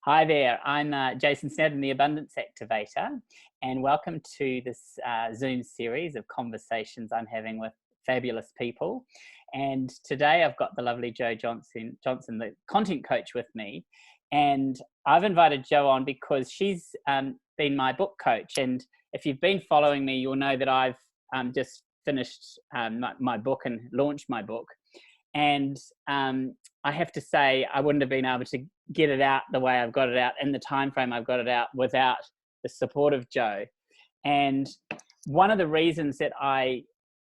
Hi there, I'm Jason Snedden, the Abundance Activator, and welcome to this Zoom series of conversations I'm having with fabulous people. And today I've got the lovely Jo Johnson, the content coach, with me. And I've invited Jo on because she's been my book coach. And if you've been following me, you'll know that I've just finished my book and launched my book. And I have to say, I wouldn't have been able to get it out the way I've got it out in the time frame I've got it out without the support of Jo. And one of the reasons that I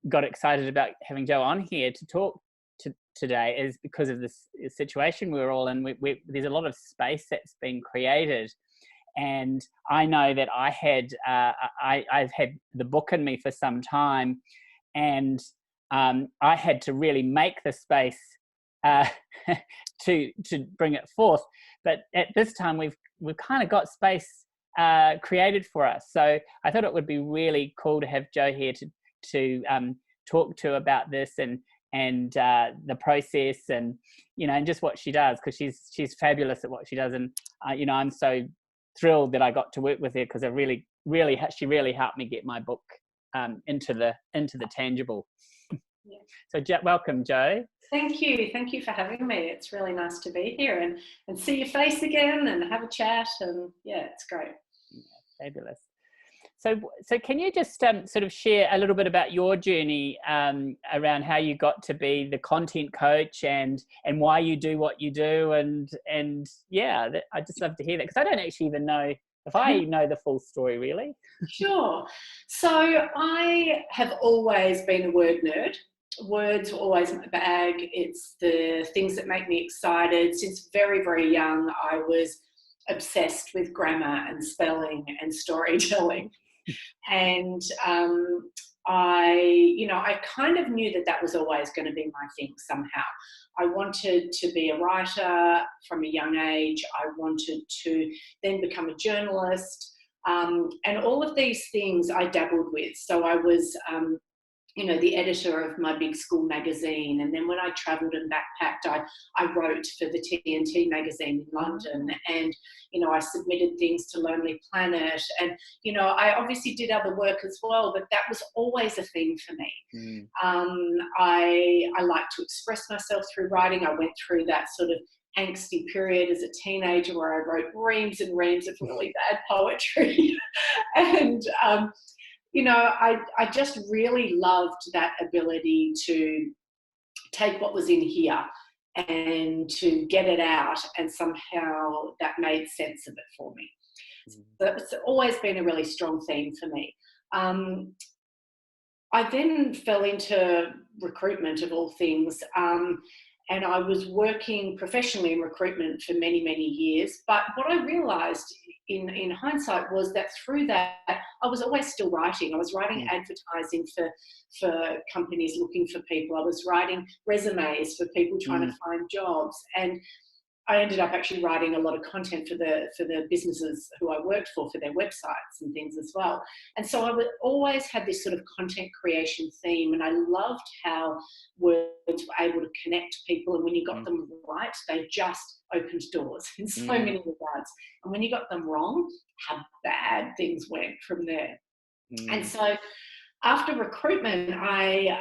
got excited about having Jo on here to talk to today is because of this situation we're all in. There's a lot of space that's been created, and I know that I've had the book in me for some time, and I had to really make the space to bring it forth. But at this time, we've kind of got space created for us. So I thought it would be really cool to have Jo here to talk to about this and the process and and just what she does, because she's fabulous at what she does. And I'm so thrilled that I got to work with her, because she really helped me get my book into the tangible. Yeah. So welcome, Jo. Thank you for having me. It's really nice to be here and see your face again and have a chat, and yeah, it's great. Yeah, fabulous. So can you just sort of share a little bit about your journey around how you got to be the content coach and why you do what you do, and yeah, I'd just love to hear that, because I don't actually even know if I know the full story, really. Sure. So I have always been a word nerd. Words were always my bag. It's the things that make me excited. Since very, very young, I was obsessed with grammar and spelling and storytelling. And I kind of knew that was always going to be my thing somehow. I wanted to be a writer from a young age. I wanted to then become a journalist. And all of these things I dabbled with. So I was, the editor of my big school magazine. And then when I travelled and backpacked, I wrote for the TNT magazine in London. And, I submitted things to Lonely Planet. And, I obviously did other work as well, but that was always a thing for me. I like to express myself through writing. I went through that sort of angsty period as a teenager where I wrote reams and reams of really bad poetry. And, I just really loved that ability to take what was in here and to get it out, and somehow that made sense of it for me. So it's always been a really strong theme for me. I then fell into recruitment, of all things, and I was working professionally in recruitment for many, many years. But what I realised in hindsight was that through that, I was always still writing. I was writing advertising for companies looking for people. I was writing resumes for people trying to find jobs. And I ended up actually writing a lot of content for the businesses who I worked for their websites and things as well. And so I would always have this sort of content creation theme, and I loved how words were able to connect people. And when you got them right, they just opened doors in so many regards. And when you got them wrong, how bad things went from there. And so after recruitment, I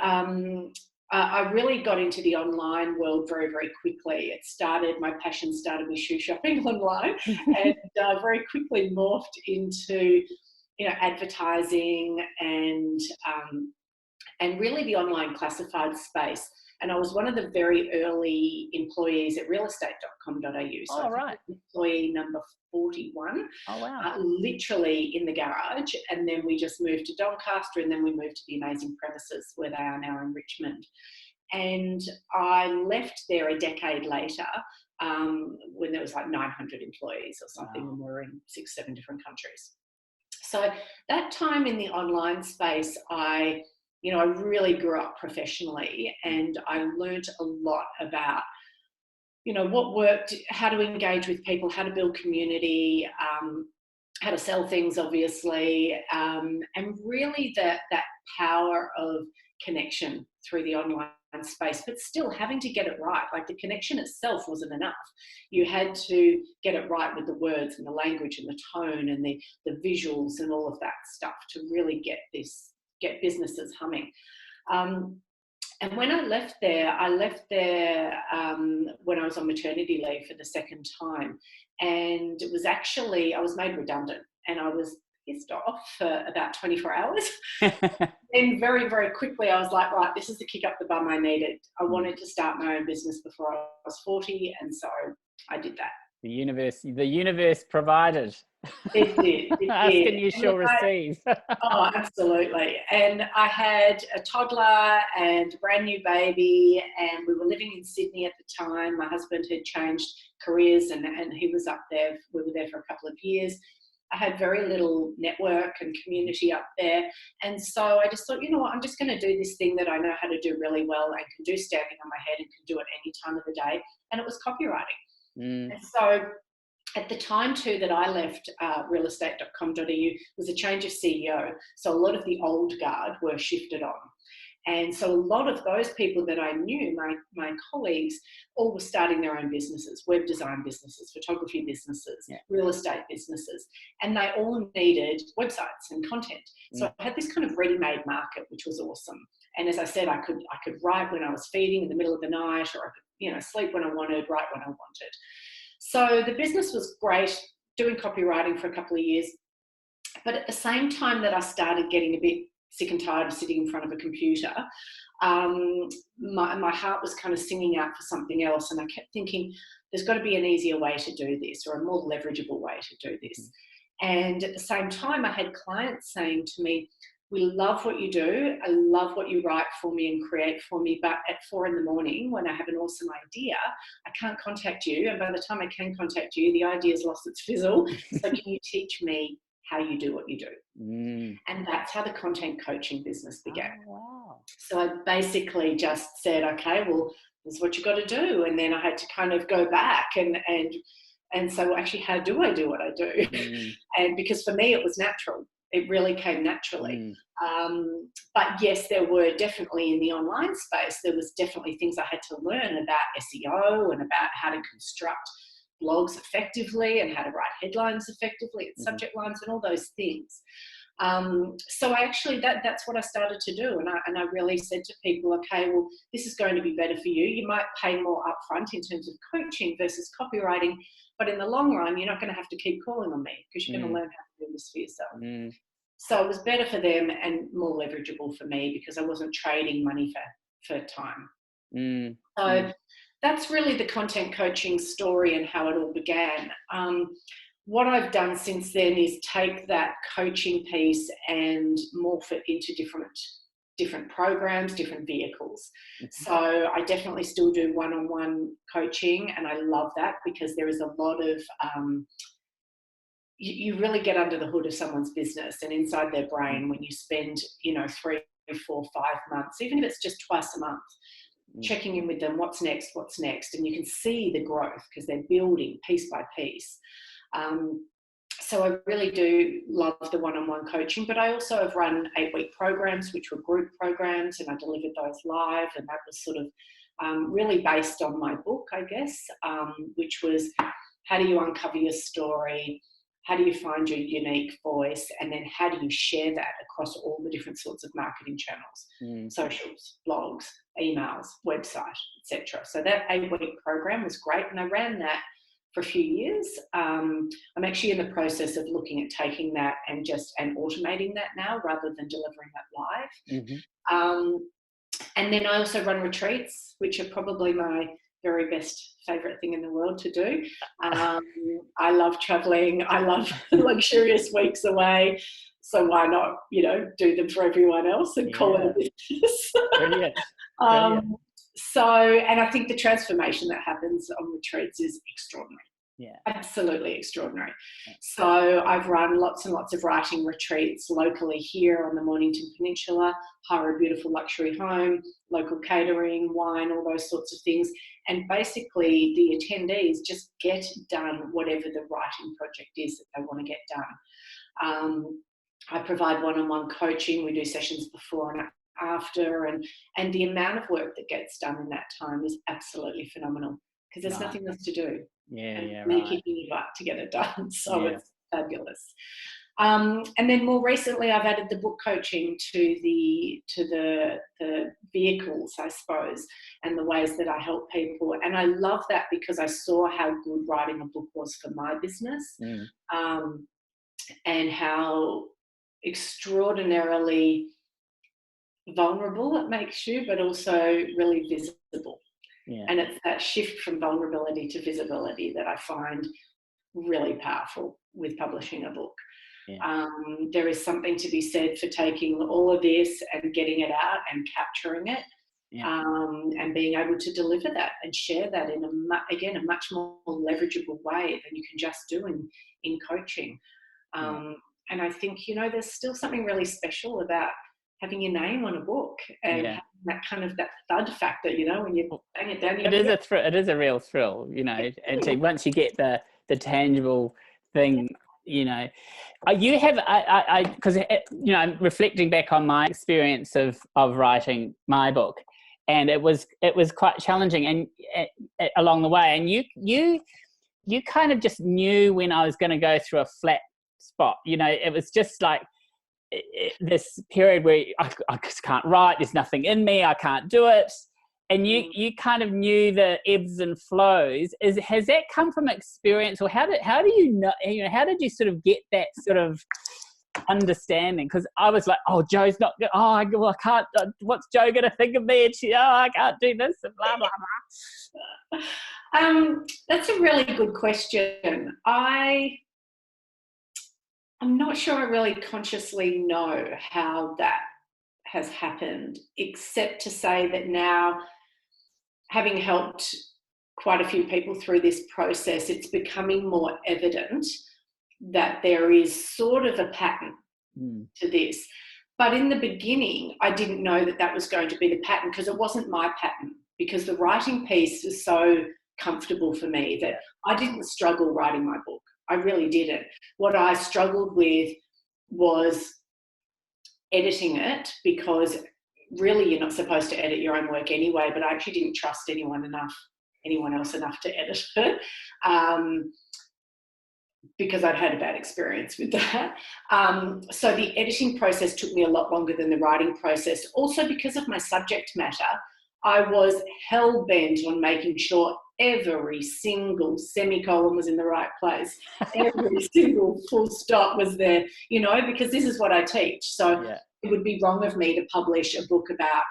really got into the online world very, very quickly. My passion started with shoe shopping online, and very quickly morphed into, advertising and really the online classified space. And I was one of the very early employees at realestate.com.au. So Oh, right. Employee number 41. Oh, wow. Literally in the garage. And then we just moved to Doncaster, and then we moved to the amazing premises where they are now in Richmond. And I left there a decade later, when there was like 900 employees or something. Wow. And we were in 6-7 different countries. So that time in the online space, I really grew up professionally, and I learned a lot about, what worked, how to engage with people, how to build community, how to sell things, obviously, and really that power of connection through the online space, but still having to get it right. Like the connection itself wasn't enough. You had to get it right with the words and the language and the tone and the visuals and all of that stuff to really get businesses humming. And when I left there when I was on maternity leave for the second time. And it was actually, I was made redundant and I was pissed off for about 24 hours. Then very, very quickly, I was like, right, this is the kick up the bum I needed. I wanted to start my own business before I was 40. And so I did that. The universe provided. It did. It Ask did. and you shall receive. Oh, absolutely. And I had a toddler and a brand new baby, and we were living in Sydney at the time. My husband had changed careers and he was up there. We were there for a couple of years. I had very little network and community up there. And so I just thought, you know what, I'm just going to do this thing that I know how to do really well and can do standing on my head and can do it any time of the day. And it was copywriting. And so at the time too that I left realestate.com.au was a change of CEO. So a lot of the old guard were shifted on. And so a lot of those people that I knew, my colleagues, all were starting their own businesses, web design businesses, photography businesses, real estate businesses, and they all needed websites and content. So I had this kind of ready-made market, which was awesome. And as I said, I could write when I was feeding in the middle of the night, or I could, sleep when I wanted, write when I wanted. So the business was great, doing copywriting for a couple of years. But at the same time that I started getting a bit sick and tired of sitting in front of a computer, my heart was kind of singing out for something else. And I kept thinking, there's got to be an easier way to do this, or a more leverageable way to do this. And at the same time, I had clients saying to me, we love what you do. I love what you write for me and create for me. But at 4 a.m, when I have an awesome idea, I can't contact you. And by the time I can contact you, the idea's lost its fizzle. So can you teach me how you do what you do? And that's how the content coaching business began. Oh, wow. So I basically just said, okay, well, this is what you got to do. And then I had to kind of go back and so actually, how do I do what I do? And because for me, it was natural. It really came naturally. But yes, there were definitely in the online space, there was definitely things I had to learn about SEO and about how to construct blogs effectively and how to write headlines effectively and subject lines and all those things. So I actually, that's what I started to do. And I really said to people, okay, well, this is going to be better for you. You might pay more upfront in terms of coaching versus copywriting, but in the long run, you're not going to have to keep calling on me because you're going to learn how to do this for yourself. So it was better for them and more leverageable for me because I wasn't trading money for time. So that's really the content coaching story and how it all began. What I've done since then is take that coaching piece and morph it into different programs, different vehicles. So I definitely still do one-on-one coaching, and I love that because there is a lot of you really get under the hood of someone's business and inside their brain when you spend 3, 4, 5 months, even if it's just twice a month, checking in with them, what's next, and you can see the growth because they're building piece by piece. So I really do love the one-on-one coaching, but I also have run 8-week programs, which were group programs, and I delivered those live, and that was sort of really based on my book, I guess, which was how do you uncover your story, how do you find your unique voice, and then how do you share that across all the different sorts of marketing channels, socials, blogs, emails, website, etc. So that 8-week program was great, and I ran that for a few years. I'm actually in the process of looking at taking that and automating that now rather than delivering that live. And then I also run retreats, which are probably my very best favourite thing in the world to do. I love travelling. I love luxurious weeks away. So why not, do them for everyone else and call it a business? Brilliant. And I think the transformation that happens on retreats is extraordinary. Yeah. Absolutely extraordinary. So I've run lots and lots of writing retreats locally here on the Mornington Peninsula, hire a beautiful luxury home, local catering, wine, all those sorts of things. And basically the attendees just get done whatever the writing project is that they want to get done. I provide one-on-one coaching. We do sessions before and after, and the amount of work that gets done in that time is absolutely phenomenal because there's nothing else to do. Yeah, And yeah, me right. kicking your butt to get it done. So Yeah. it's fabulous. And then more recently, I've added the book coaching to the vehicles, I suppose, and the ways that I help people. And I love that because I saw how good writing a book was for my business, and how extraordinarily vulnerable it makes you, but also really visible. Yeah. And it's that shift from vulnerability to visibility that I find really powerful with publishing a book. Yeah. There is something to be said for taking all of this and getting it out and capturing it, and being able to deliver that and share that in a much more leverageable way than you can just do in coaching. And I think, there's still something really special about having your name on a book and having that kind of that thud factor, when you bang it down. It is a real thrill, and so once you get the tangible thing, you have, because I'm reflecting back on my experience of writing my book, and it was quite challenging and along the way, and you kind of just knew when I was going to go through a flat spot. It was just like this period where I just can't write. There's nothing in me. I can't do it. And you kind of knew the ebbs and flows. Has that come from experience, or how do you know? How did you sort of get that sort of understanding? Because I was like, oh, Joe's not good. Oh, well, I can't. What's Joe going to think of me? And I can't do this, and blah blah blah. That's a really good question. I'm not sure I really consciously know how that has happened, except to say that now, having helped quite a few people through this process, it's becoming more evident that there is sort of a pattern to this. But in the beginning, I didn't know that was going to be the pattern, because it wasn't my pattern, because the writing piece was so comfortable for me that I didn't struggle writing my book. I really didn't. What I struggled with was editing it, because really you're not supposed to edit your own work anyway, but I actually didn't trust anyone else enough to edit it, because I'd had a bad experience with that. So the editing process took me a lot longer than the writing process. Also, because of my subject matter, I was hell-bent on making sure every single semicolon was in the right place. Every single full stop was there, because this is what I teach. So it would be wrong of me to publish a book about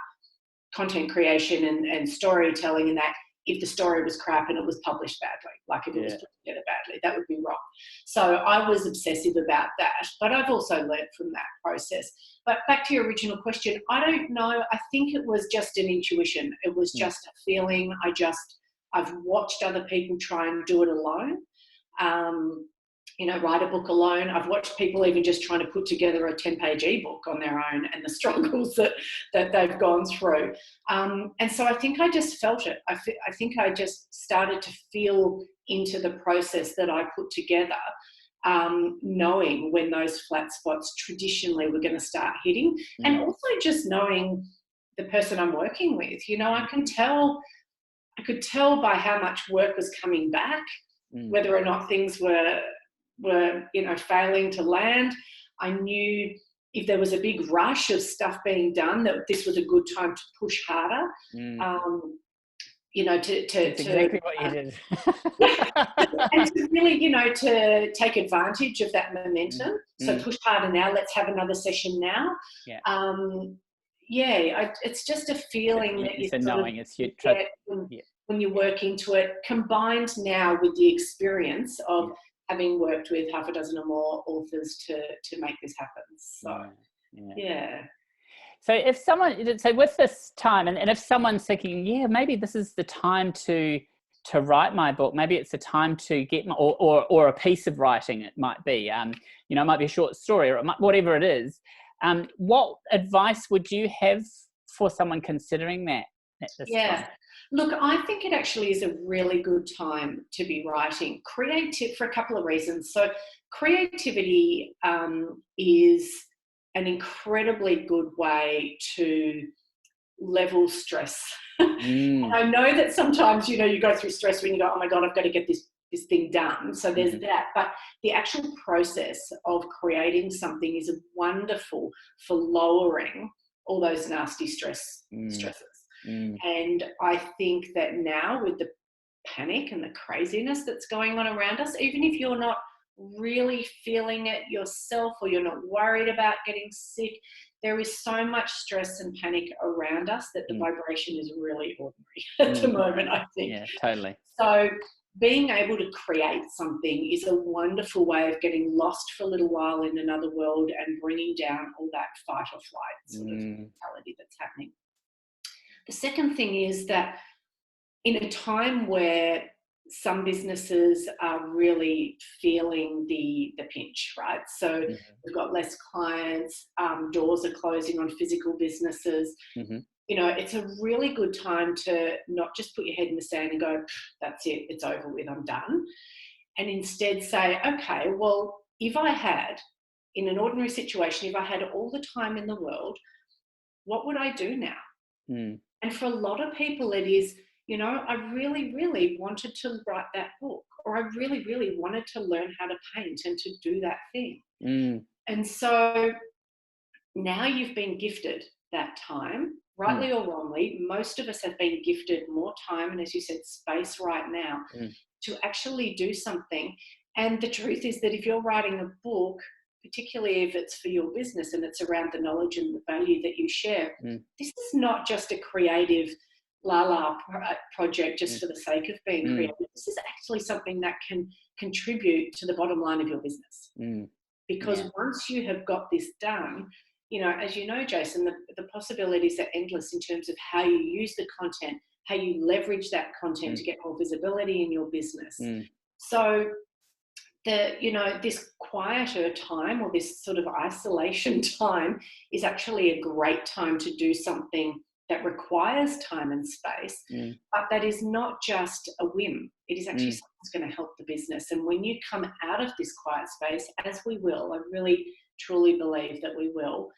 content creation and storytelling, and that if the story was crap and it was published badly, like if it was put together badly, that would be wrong. So I was obsessive about that, but I've also learned from that process. But back to your original question, I don't know. I think it was just an intuition. It was just a feeling. I've watched other people try and do it alone, write a book alone. I've watched people even just trying to put together a 10-page ebook on their own, and the struggles that they've gone through. And so I think I just felt it. I think I just started to feel into the process that I put together, knowing when those flat spots traditionally were going to start hitting, and also just knowing the person I'm working with. I could tell by how much work was coming back, whether or not things were failing to land. I knew if there was a big rush of stuff being done, that this was a good time to push harder. That's exactly what you did. And to really, to take advantage of that momentum. So push harder now. Let's have another session now. It's just a feeling that you get when you work into it, combined now with the experience of having worked with half a dozen or more authors to make this happen. So, So if someone, with this time, and if someone's thinking, maybe this is the time to write my book, maybe it's the time to get my, or a piece of writing, it might be, it might be a short story, or whatever it is. What advice would you have for someone considering that at this time? Look, I think it actually is a really good time to be writing. For a couple of reasons. So creativity is an incredibly good way to level stress. And I know that sometimes, you know, you go through stress when you go, oh my God, I've got to get this thing done. So there's that. But the actual process of creating something is wonderful for lowering all those nasty stresses. And I think that now with the panic and the craziness that's going on around us, even if you're not really feeling it yourself or you're not worried about getting sick, there is so much stress and panic around us that the vibration is really ordinary at the moment, I think. Yeah, totally. So being able to create something is a wonderful way of getting lost for a little while in another world and bringing down all that fight or flight sort of mentality that's happening. The second thing is that in a time where some businesses are really feeling the pinch, right? So we've got less clients, doors are closing on physical businesses. You know, it's a really good time to not just put your head in the sand and go, that's it, it's over with, I'm done. And instead say, okay, well, if I had, in an ordinary situation, if I had all the time in the world, what would I do now? And for a lot of people, it is, you know, I really, really wanted to write that book, or I really, really wanted to learn how to paint and to do that thing. And so now you've been gifted that time, rightly or wrongly. Most of us have been gifted more time and, as you said, space right now to actually do something. And the truth is that if you're writing a book, particularly if it's for your business and it's around the knowledge and the value that you share, this is not just a creative project just for the sake of being creative. This is actually something that can contribute to the bottom line of your business. Because once you have got this done, you know, as you know, Jason, the possibilities are endless in terms of how you use the content, how you leverage that content to get more visibility in your business. So this quieter time, or this sort of isolation time, is actually a great time to do something that requires time and space, but that is not just a whim. It is actually something that's going to help the business. And when you come out of this quiet space, as we will, I really truly believe that we will,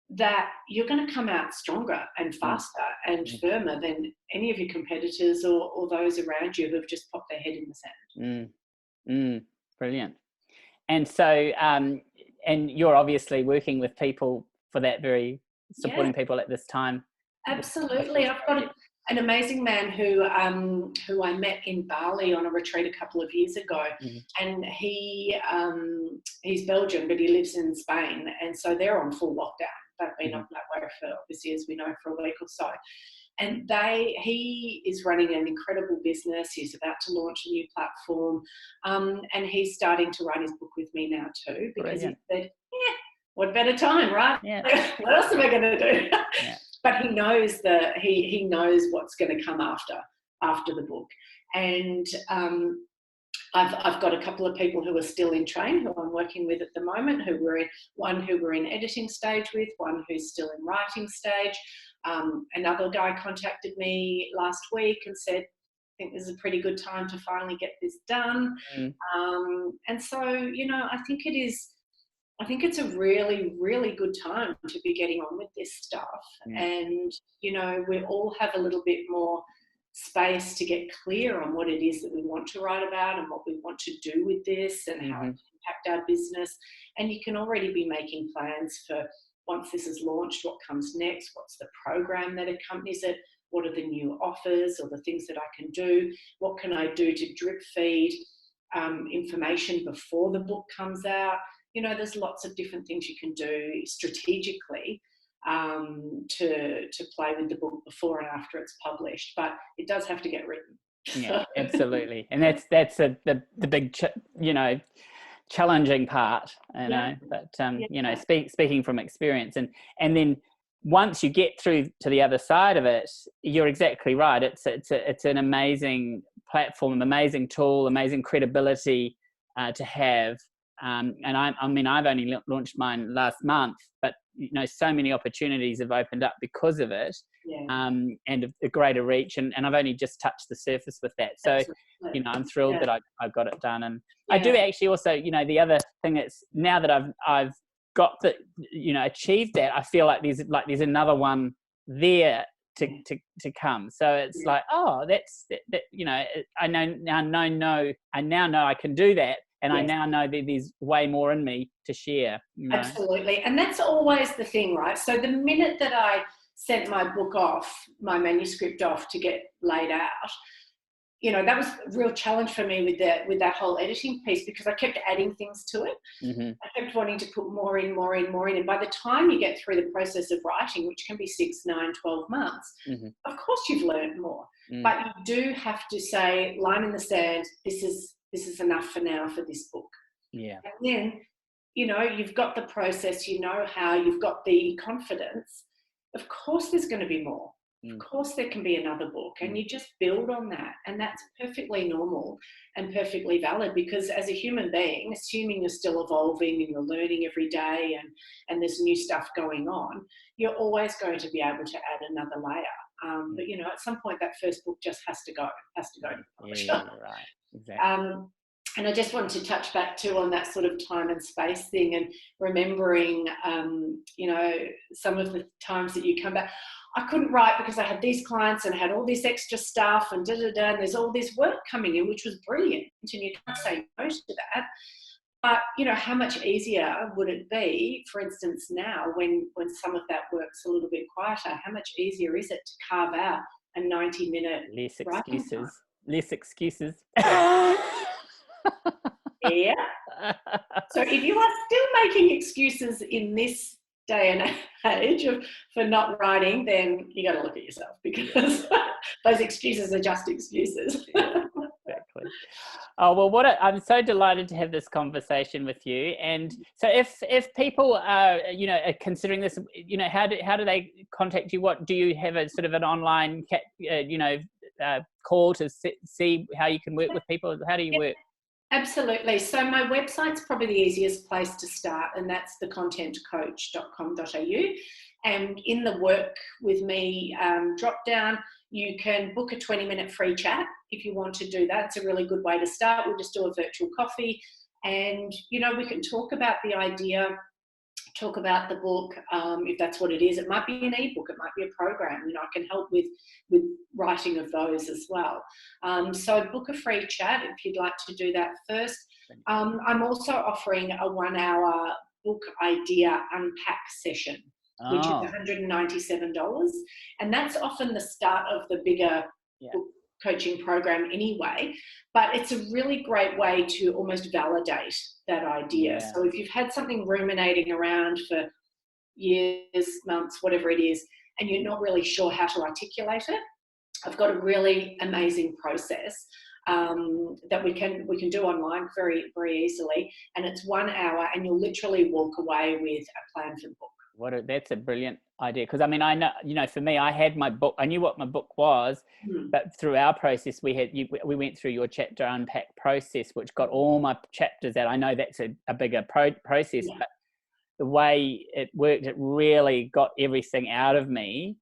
that you're going to come out stronger and faster and firmer than any of your competitors or those around you who have just popped their head in the sand. Brilliant. And so, and you're obviously working with people for that, supporting people at this time. Absolutely. I've got an amazing man who I met in Bali on a retreat a couple of years ago, and he's Belgian, but he lives in Spain, and so they're on full lockdown. They've been up that way for, obviously, as we know, for a week or so. And he is running an incredible business. He's about to launch a new platform, and he's starting to write his book with me now too, because he said, what better time, right? What else am I going to do? But he knows he knows what's going to come after the book. And I've got a couple of people who are still in train, who I'm working with at the moment, one who we're in editing stage with, one who's still in writing stage. Another guy contacted me last week and said, I think this is a pretty good time to finally get this done. And so, you know, I think it's a really, really good time to be getting on with this stuff. And, you know, we all have a little bit more space to get clear on what it is that we want to write about and what we want to do with this and how it can impact our business. And you can already be making plans for, once this is launched, what comes next, what's the program that accompanies it, what are the new offers or the things that I can do, what can I do to drip feed information before the book comes out. You know, there's lots of different things you can do strategically to play with the book before and after it's published, but it does have to get written. Yeah, absolutely. And that's the big, challenging part, you know, but, you know, speaking from experience and then once you get through to the other side of it, you're exactly right. It's an amazing platform, an amazing tool, amazing credibility to have. And I mean, I've only launched mine last month, but you know, so many opportunities have opened up because of it, and a greater reach. And I've only just touched the surface with that. So, you know, I'm thrilled that I got it done. And I do actually also, you know, the other thing that's now that I've got the, achieved that, I feel like there's another one there to come. So it's like, oh, that's that, I now know I can do that, and I now know that there's way more in me to share. Absolutely. And that's always the thing, right? So the minute that I sent my book off, my manuscript off to get laid out, that was a real challenge for me with that whole editing piece, because I kept adding things to it. I kept wanting to put more in. And by the time you get through the process of writing, which can be 6, 9, 12 months, of course you've learned more. But you do have to say, line in the sand, this is enough for now for this book. Yeah. And then, you've got the process, how, you've got the confidence. Of course there's going to be more. Of course there can be another book, and you just build on that, and that's perfectly normal and perfectly valid, because as a human being, assuming you're still evolving and you're learning every day and there's new stuff going on, you're always going to be able to add another layer. But at some point that first book just has to go to the publisher. Yeah, right, exactly. And I just wanted to touch back too on that sort of time and space thing, and remembering, some of the times that you come back. I couldn't write because I had these clients and I had all this extra stuff and and there's all this work coming in, which was brilliant, and you can't say no to that. But how much easier would it be, for instance, now when some of that work's a little bit quieter? How much easier is it to carve out a 90-minute less excuses? Yeah. So if you are still making excuses in this day and age for not writing, then you got to look at yourself, because those excuses are just excuses. Yeah, exactly. Oh, well, I'm so delighted to have this conversation with you. And so if people are, are considering this, how do they contact you? What do you have, a sort of an online, call to see how you can work with people? How do you work? Absolutely. So my website's probably the easiest place to start, and that's thecontentcoach.com.au. And in the work with me drop down, you can book a 20-minute free chat if you want to do that. It's a really good way to start. We'll just do a virtual coffee, and we can talk about the idea, talk about the book, if that's what it is. It might be an ebook, it might be a program. I can help with writing of those as well. So book a free chat if you'd like to do that first. I'm also offering a 1-hour book idea unpack session, which is $197. And that's often the start of the bigger book coaching program anyway, but it's a really great way to almost validate that idea. So if you've had something ruminating around for years, months, whatever it is, and you're not really sure how to articulate it, I've got a really amazing process that we can do online very, very easily, and it's 1 hour, and you'll literally walk away with a plan for the book. That's a brilliant idea, because I know, for me, I had my book, I knew what my book was, but through our process, we went through your chapter unpack process, which got all my chapters out. I know that's a bigger process, but the way it worked, it really got everything out of me.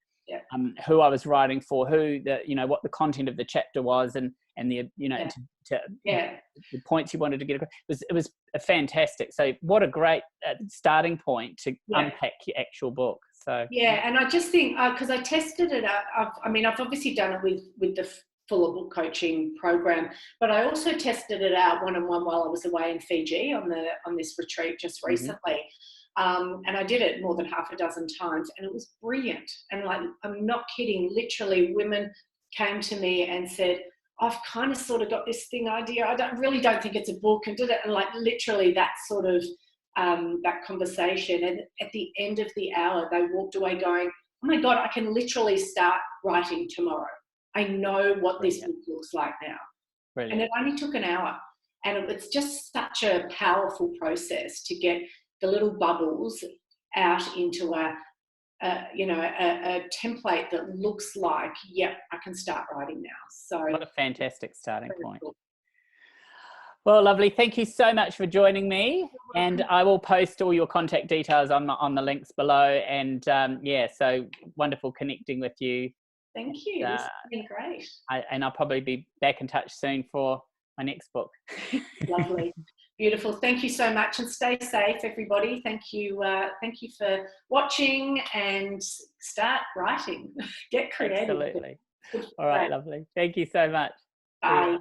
Who I was writing for, what the content of the chapter was, and the the points you wanted to get across. It was a fantastic. So what a great starting point to unpack your actual book. So and I just think because I tested it out. I've obviously done it with the fuller book coaching program, but I also tested it out one-on-one while I was away in Fiji on this retreat just recently. And I did it more than half a dozen times, and it was brilliant. And I'm not kidding, literally women came to me and said, I've kind of sort of got this thing idea. I don't think it's a book, and did it. And literally that sort of, that conversation. And at the end of the hour, they walked away going, oh my God, I can literally start writing tomorrow. I know what this book looks like now. Brilliant. And it only took an hour. And it's just such a powerful process to get the little bubbles out into a template that looks like, I can start writing now. So what a fantastic starting point. Cool. Well, lovely. Thank you so much for joining me. And I will post all your contact details on the links below. And so wonderful connecting with you. Thank you. This has been great. I'll probably be back in touch soon for my next book. Lovely. Beautiful. Thank you so much, and stay safe, everybody. Thank you for watching, and start writing. Get creative. Absolutely. All right, lovely. Thank you so much. See ya. Bye.